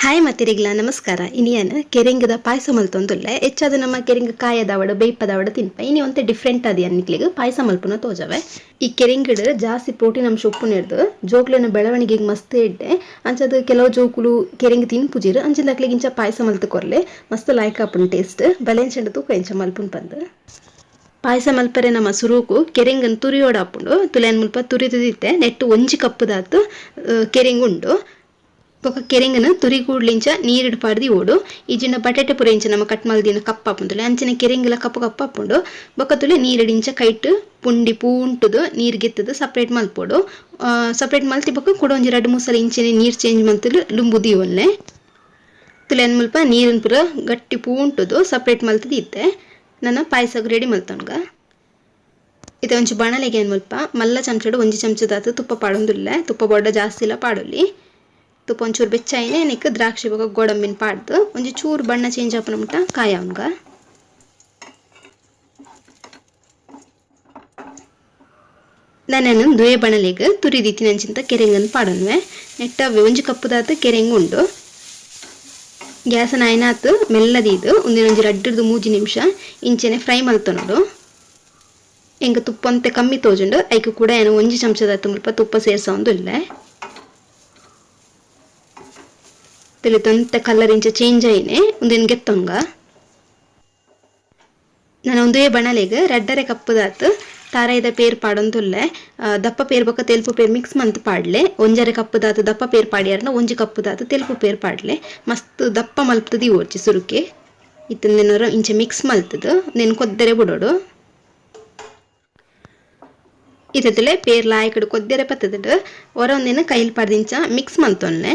hi ಮತ್ತಿರಿಗ್ಲ ನಮಸ್ಕಾರ ಇನಿಯನ್ ಕೆರೆಂಗದ ಪಾಯಸ ಮಲ್ತೊಂದುಲ್ಲೆ ಹೆಚ್ಚಾದ ನಮ್ಮ ಕೆರೆಂಗ ಕಾಯದವಡ ಬೇಯ್ಪದವಡ ತಿನ್ಪ ಇನಿ ಒಂತೆ ಡಿಫ್ರೆಂಟ್ ಅದಿ ಅನ್ನಿಕ್ಲಿಗೆ ಪಾಯಸ ಮಲ್ಪುನ ತೋಜವೆ ಈ ಕೆರೆಂಗಿಡ್ ಜಾಸ್ತಿ ಪ್ರೋಟೀನ್ ಅಂಶ ಉಪ್ಪು ನೆಡ್ದು ಜೋಕ್ಲೆನ ಬೆಳವಣಿಗೆಗೆ ಮಸ್ತ್ ಎಡ್ಡೆ ಅಂಚದ ಕೆಲವು ಜೋಕುಲು ಕೆರೆಂಗ ತಿನ್ಪುಜಿರು ಅಂಚಿನಕ್ಲಿಗೆ ಇಂಚ ಪಾಯಸ ಮಲ್ತು ಕೊರ್ಲೆ ಮಸ್ತ್ ಲಾಯ್ಕ್ ಆಪುನ್ ಟೇಸ್ಟ್ ಬಲೆಂಚಂಡ ತೂಕ ಇಂಚ ಮಲ್ಪುನ್ ಬಂದು ಪಾಯಸ ಮಲ್ಪರೆ ನಮ್ಮ ಸುರುಕು ಕೆರೆಂಗನ್ ತುರಿಯೋಡ ಹಾಪುಂಡು ತುಲೆನ್ ಮುಲ್ಪ ತುರಿದಿತ್ತೆ ನೆಟ್ಟು ಒಂಜಿ ಕಪ್ಪುದಾತು ಕೆರೆಂಗ್ ಉಂಡು ಬೊಕ ಕೆರೆಂಗನ ತುರಿ ಕೂಡ್ಲಿಂಚ ನೀರಿಡ್ ಪಾಡ್ದಿ ಓಡು ಈಜಿನ ಬಟಾಟೆ ಪುರ ಇಂಚ ನಮ್ಮ ಕಟ್ ಮಲ್ದಿನ ಕಪ್ಪ ಆಪುಂದುಲೆ ಅಂಚಿನ ಕೆರೆಂಗಲ ಕಪ್ಪು ಕಪ್ಪ ಆಪುಂಡು ಬೊಕ ತುಲೆ ನೀರಿಡಿಂಚ ಕೈಟ್ ಪುಂಡಿ ಪೂಂಟುದು ನೀರ್ ಗೆತ್ತದು ಸಪ್ರೇಟ್ ಮಲ್ಪೋಡು ಸಪ್ರೇಟ್ ಮಲ್ತಿ ಬೊಕ ಕೂಡ ಒಂಜಿ 2-3 ಸಲ ಇಂಚಿನ ನೀರ್ ಚೇಂಜ್ ಮಲ್ತಲು ಲುಂಬುದಿ ಒಲ್ಲೆ ತುಲೆನ್ ಮುಲ್ಪ ನೀರಿನ ಪುರ ಗಟ್ಟಿ ಪೂಂಟುದು ಸಪ್ರೇಟ್ ಮಲ್ತದಿ ಇತ್ತೆ ನನ್ನ ಪಾಯಸ ರೆಡಿ ಮಲ್ತೊನ್ಗ ಇದು ಒಂಚು ಬಣಲೆಗೆ ಏನು ಮುಲ್ಪ ಮಲ್ಲ ಚಮಚಡು ಒಂಜಿ ಚಮಚದಾತು ತುಪ್ಪ ಪಾಡೊಂದುಲ್ಲೆ ತುಪ್ಪ ಬೊಡ್ಡ ಜಾಸ್ತಿ ಇಲ್ಲ ಪಾಡೊಲ್ಲಿ ತುಪ್ಪ ಒಂಚೂರು ಬೆಚ್ಚಾಯಿನೆ ನಿಕ್ ದ್ರಾಕ್ಷಿ ಬೊಕ ಗೋಡಂಬಿನ ಪಾಡ್ದು ಒಂಜಿ ಚೂರು ಬಣ್ಣ ಚೇಂಜ್ ಆಪುನ ಮುಟ್ಟ ಕಾಯ ಅವನ್ಗ ನಾನು ದುವೆ ಬಣಲೆಗ್ ತುರಿದಿತ್ತಿ ನಂಚಿಂತ ಕೆರೆಂಗನ್ ಪಾಡೊನ್ವೆ ನೆಟ್ಟ ಒಂಜಿ ಕಪ್ಪುದಾತು ಕೆರೆಂಗ್ ಉಂಡು ಗ್ಯಾಸನ ಆಯ್ನಾತು ಮೆಲ್ಲದಿದು ಒಂದಿನೊಂಜಿ 2-3 ನಿಮಿಷ ಇಂಚೆನೆ ಫ್ರೈ ಮಲ್ತೊನೋಡು ಎಂಗ ತುಪ್ಪ ಅಂತೆ ಕಮ್ಮಿ ತೋಜುಂಡು ಐಕ್ ಕೂಡ ಏನು ಒಂಜಿ ಚಮಚದಾತು ಮುಲ್ಪ ತುಪ್ಪ ಸೇರ್ಸೊಂದುಲ್ಲೆ ತಿಳಿತಂತೆ ಕಲರ್ ಇಂಚ ಚೇಂಜ್ ಆಯ್ನೆ ಒಂದಿನ ಗೆತ್ತೊಂಗ ನಾನು ಒಂದೇ ಬಣಲೆಗ್ 2.5 ಕಪ್ಪುದಾತು ತಾರಾಯ್ದ ಪೇರ್ ಪಾಡೊಂದುಲ್ಲೆ ದಪ್ಪ ಪೇರ್ ಬೊಕ ತೆಲ್ಪು ಪೇರ್ ಮಿಕ್ಸ್ ಮಂತ್ ಪಾಡ್ಲೆ 1.5 ಕಪ್ಪುದಾತು ದಪ್ಪ ಪೇರ್ ಪಾಡ್ಯಾರನ 1 ಕಪ್ಪುದಾತು ತೆಲ್ಪು ಪೇರ್ ಪಾಡ್ಲೆ ಮಸ್ತ್ ದಪ್ಪ ಮಲ್ಪುದಿ ಓಡ್ಚಿ ಸುರುಕೆ ಇತ್ತಂದೇನಾರ ಇಂಚ ಮಿಕ್ಸ್ ಮಲ್ತದು ನೆನ್ ಕೊದ್ದೆರೆ ಬಿಡೋಡು ಇತ್ತಲೆ ಪೇರ್ ಲಾಯ್ಕಡು ಕೊದ್ದೆರೆ ಪತ್ತದಡು ಹೊರ ಒಂದಿನ ಕೈಲ್ ಪಾಡ್ದಿಂಚ ಮಿಕ್ಸ್ ಮಲ್ತೊನ್ನೆ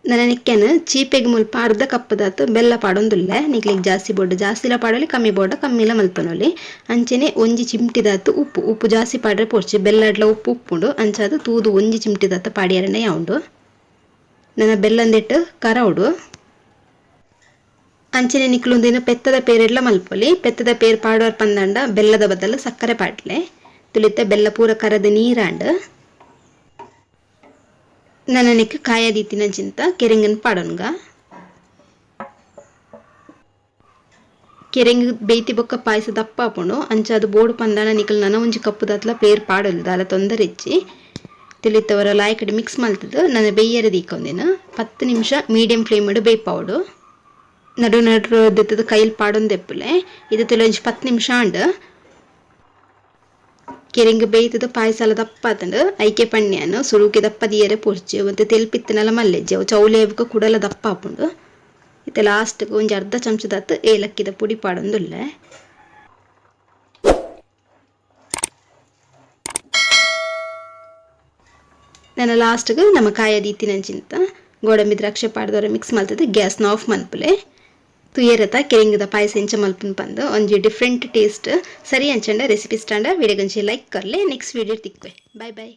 ನನ್ನ ನಿಕ್ಕೆನ ಚೀಪೆಗೆ ಮುಲ್ಪ ಅರ್ಧ ಕಪ್ಪದಾತು ಬೆಲ್ಲ ಪಾಡೊಂದುಲ್ಲೆ ನಿಕ್ಲಿಗೆ ಜಾಸ್ತಿ ಬೋರ್ಡ್ ಜಾಸ್ತಿಲ ಪಾಡಲಿ ಕಮ್ಮಿ ಬೋರ್ಡ ಕಮ್ಮಿಲ ಮಲ್ಪನೊಲಿ ಅಂಚೆನೆ ಒಂಜಿ ಚಿಮ್ಟಿದಾತು ಉಪ್ಪು ಜಾಸ್ತಿ ಪಾಡ್ರೆ ಪೋರ್ಚಿ ಬೆಲ್ಲಡ್ಲ ಉಪ್ಪುಂಡು ಅಂಚಾದು ತೂದು ಒಂಜಿ ಚಿಮ್ಟಿದಾತು ಪಾಡಿಯಾರನೆ ಯಾವುದು ನನ್ನ ಬೆಲ್ಲಂದೆಟ್ಟು ಕರವಡು ಅಂಚೆನೆ ನಿಕ್ಲೊಂದಿನ ಪೆತ್ತದ ಪೇರೆಡ್ಲ ಮಲ್ಪೊಲಿ ಪೆತ್ತದ ಪೇರ್ ಪಾಡೋರ್ ಪಂದಂಡ ಬೆಲ್ಲದ ಬದಲು ಸಕ್ಕರೆ ಪಾಡ್ಲೆ ತುಳಿತೆ ಬೆಲ್ಲ ಪೂರ ಕರದ ನೀರಾಂಡ್ ನನನಿಕ್ ಕಾಯದಿತ್ತಿನಂಚಿಂತ ಕೆರೆಂಗನ್ ಪಾಡೊನ್ಗ ಕೆರೆಂಗ್ ಬೇಯ್ತಿ ಬೊಕ್ಕ ಪಾಯಸ ದಪ್ಪ ಆಪುಂಡು ಅಂಚಾದು ಬೋಡು ಪಂದಾಣ ನಿಕಲ್ ನನ ಒಂಜಿ ಕಪ್ಪುದಾತ್ಲ ಪೇರ್ ಪಾಡೊಲ್ದು ದಾಲ ತೊಂದರೆ ಇಚ್ಚಿ ತಿಳಿತವರ ಲಾಯ್ಕಡೆ ಮಿಕ್ಸ್ ಮಲ್ತದು ನನ್ನ ಬೇಯ್ಯರೆ ದೀಕೊಂದಿನ 10 ನಿಮಿಷ ಮೀಡಿಯಂ ಫ್ಲೇಮಡು ಬೇಯ್ಪಾವಡು ನಡು ದೆತ್ತದ ಕೈಲ್ ಪಾಡೊಂದೆಪ್ಪುಲೆ ಇದು ತುಲೆ ಒಂಜಿ 10 ನಿಮಿಷ ಅಂಡ್ ಕೆರೆಂಗ ಬೇಯ್ತದ ಪಾಯಸ ದಪ್ಪ ಆತಂಡು ಐಕೆ ಪಣ್ಣ್ಯಾನು ಸುರುಕೆ ದಪ್ಪ ದಿಯರೆ ಪೊರ್ಚಿ ಮತ್ತೆ ತೆಲ್ಪಿತ್ತನಲ ಮಲ್ಲೆಜ್ಜಿ ಅವು ಚೌಲೇವ್ಗ ಕುಡಲ ದಪ್ಪ ಆಪುಂಡು ಇತ್ತೆ ಲಾಸ್ಟ್ಗೆ ಒಂಜಿ ಅರ್ಧ ಚಮಚದಾತು ಏಲಕ್ಕಿದ ಪುಡಿ ಪಾಡೊಂದುಲ್ಲೆ ನನ್ನ ಲಾಸ್ಟ್ಗೆ ನಮ್ಮ ಕಾಯದ ಇತ್ತಿನಂಚಿಂತ ಗೋಡಂಬಿ ದ್ರಾಕ್ಷಿ ಪಾಡ್ದವ್ರೆ ಮಿಕ್ಸ್ ಮಲ್ತದೆ ಗ್ಯಾಸ್ನ ಆಫ್ ಮಲ್ಪುಲೆ ತುಯರತ ಕೆರೆಂಗದ ಪಾಯಸ ಇಂಚ ಮಲ್ಪುನ್ ಪಂದು ಒಂಜಿ ಡಿಫ್ರೆಂಟ್ ಟೇಸ್ಟ್ ಸರಿ ಅಂಚಂಡ ರೆಸಿಪಿ ಸ್ಟಾಂಡ ವಿಡಿಯೋಗಂಚಿ ಲೈಕ್ ಕರ್ಲೆ ನೆಕ್ಸ್ಟ್ ವಿಡಿಯೋ ತಿಕ್ವೆ ಬಾಯ್